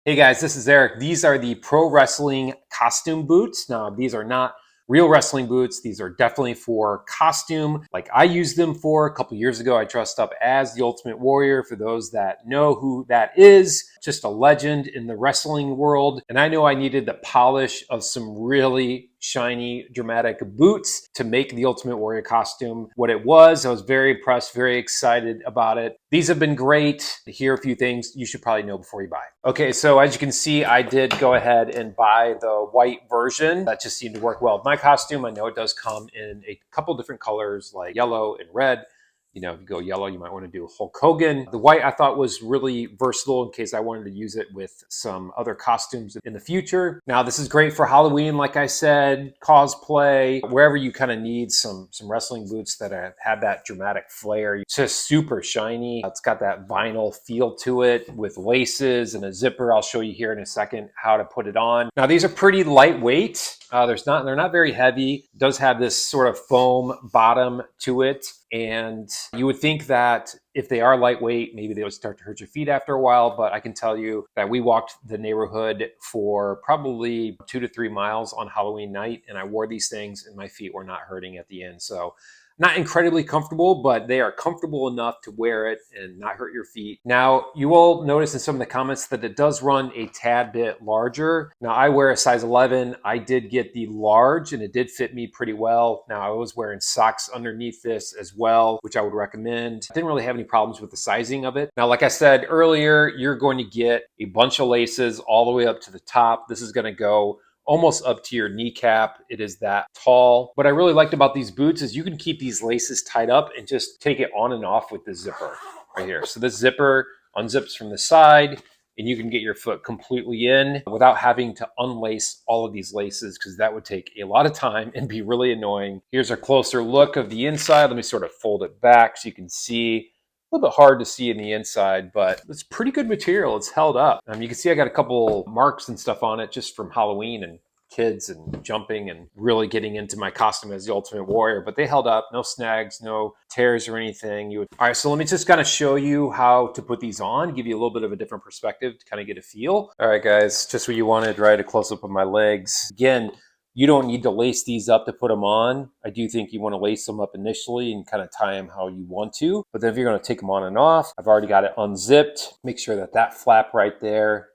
Hey guys, this is Eric. These are the pro wrestling costume boots. Now, these are not real wrestling boots. These are definitely for costume, like I used them for a couple years ago. I dressed up as the Ultimate Warrior. For those that know who that is, just a legend in the wrestling world. And I know I needed the polish of some really shiny, dramatic boots to make the Ultimate Warrior costume what it was. I was very impressed, very excited about it. These have been great. Here are a few things you should probably know before you buy. Okay, so as you can see, I did go ahead and buy the white version. That just seemed to work well with my costume. I know it does come in a couple different colors like yellow and red. You know, if you go yellow, you might want to do Hulk Hogan. The white I thought was really versatile in case I wanted to use it with some other costumes in the future. Now, this is great for Halloween, like I said, cosplay, wherever you kind of need some wrestling boots that have that dramatic flair. It's just super shiny. It's got that vinyl feel to it with laces and a zipper. I'll show you here in a second how to put it on. Now, these are pretty lightweight. They're not very heavy. It does have this sort of foam bottom to it. And you would think that if they are lightweight, maybe they would start to hurt your feet after a while. But I can tell you that we walked the neighborhood for probably 2 to 3 miles on Halloween night, and I wore these things and my feet were not hurting at the end. So not incredibly comfortable, but they are comfortable enough to wear it and not hurt your feet. Now, you will notice in some of the comments that it does run a tad bit larger. Now, I wear a size 11. I did get the large and it did fit me pretty well. Now, I was wearing socks underneath this as well, which I would recommend. I didn't really have any problems with the sizing of it. Now, like I said earlier, you're going to get a bunch of laces all the way up to the top. This is going to go almost up to your kneecap. It is that tall. What I really liked about these boots is you can keep these laces tied up and just take it on and off with the zipper right here. So this zipper unzips from the side and you can get your foot completely in without having to unlace all of these laces, because that would take a lot of time and be really annoying. Here's a closer look of the inside. Let me sort of fold it back so you can see. A little bit hard to see in the inside, but it's pretty good material. It's held up. You can see I got a couple marks and stuff on it just from Halloween and kids and jumping and really getting into my costume as the Ultimate Warrior, but they held up. No snags, no tears or anything. All right, so let me just kind of show you how to put these on, give you a little bit of a different perspective to kind of get a feel. All right, guys, just what you wanted, right? A close-up of my legs. Again, you don't need to lace these up to put them on. I do think you want to lace them up initially and kind of tie them how you want to. But then if you're going to take them on and off, I've already got it unzipped. Make sure that that flap right there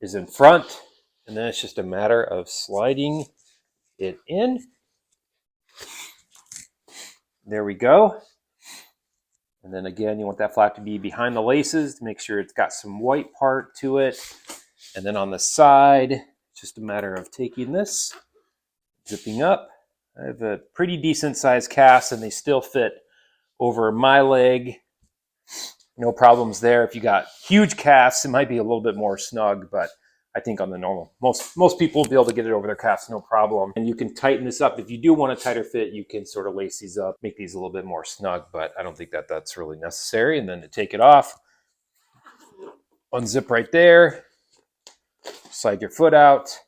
is in front. And then it's just a matter of sliding it in. There we go. And then again, you want that flap to be behind the laces to make sure it's got some white part to it. And then on the side, it's just a matter of taking this, zipping up. I have a pretty decent sized cast and they still fit over my leg. No problems there. If you got huge casts, it might be a little bit more snug, but I think on the normal, most people will be able to get it over their calves, no problem. And you can tighten this up. If you do want a tighter fit, you can sort of lace these up, make these a little bit more snug, but I don't think that that's really necessary. And then to take it off, unzip right there, slide your foot out,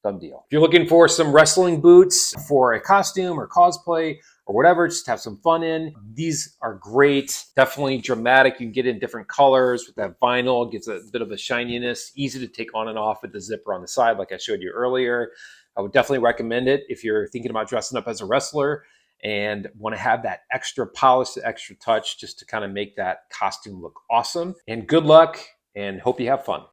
done deal. If you're looking for some wrestling boots for a costume or cosplay or whatever, just have some fun in, these are great. Definitely dramatic. You can get in different colors with that vinyl. It gives a bit of a shininess. Easy to take on and off with the zipper on the side like I showed you earlier. I would definitely recommend it if you're thinking about dressing up as a wrestler and want to have that extra polish, the extra touch just to kind of make that costume look awesome. And good luck and hope you have fun.